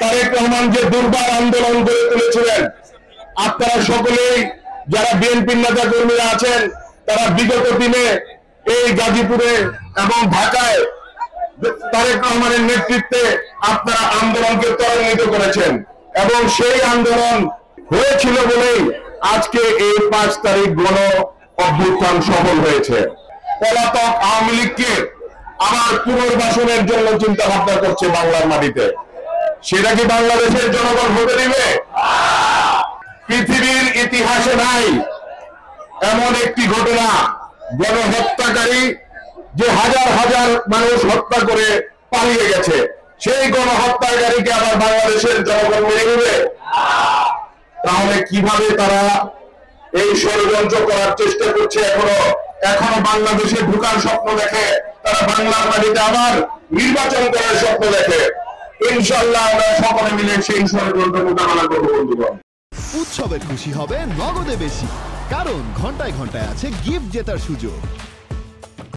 তারেক রহমান যে দুর্বার আন্দোলন গড়ে তুলেছিলেন, আপনারা সকলেই যারা বিএনপির নেতা কর্মীরা আছেন, তারা বিগত দিনে এই গাজীপুরে এবং ঢাকায় তারেক রহমানের নেতৃত্বে আপনারা আন্দোলনকে ত্বরান্বিত করেছেন এবং সেই আন্দোলন হয়েছিল বলেই আজকে এই 5 তারিখ গণ অভ্যুত্থান সফল হয়েছে। পলাতক আওয়ামী লীগকে আবার পুনর্বাসনের জন্য চিন্তা ভাবনা করছে বাংলার মাটিতে। সেটা কি বাংলাদেশের জনগণ হতে দিবে? পৃথিবীর ইতিহাসে নাই এমন একটি ঘটনা, গণহত্যাকারী যে হাজার হাজার মানুষ হত্যা করে পালিয়ে গেছে, সেই গণহত্যাকারীকে আবার বাংলাদেশের জনগণ মেনে নেবে? তাহলে কিভাবে তারা এই ষড়যন্ত্র করার চেষ্টা করছে? এখনো বাংলাদেশে ঢুকার স্বপ্ন দেখে, তারা বাংলার মাটিতে আবার নির্বাচন করার স্বপ্ন দেখে। ইনশাআল্লাহ আমরা সকলে মিলে সেই ষড়যন্ত্র মোকাবেলা করবো বন্ধুগণ। উৎসবে খুশি হবে নগদে বেশি, কারণ ঘন্টায় ঘন্টায় আছে গিফট জেতার সুযোগ।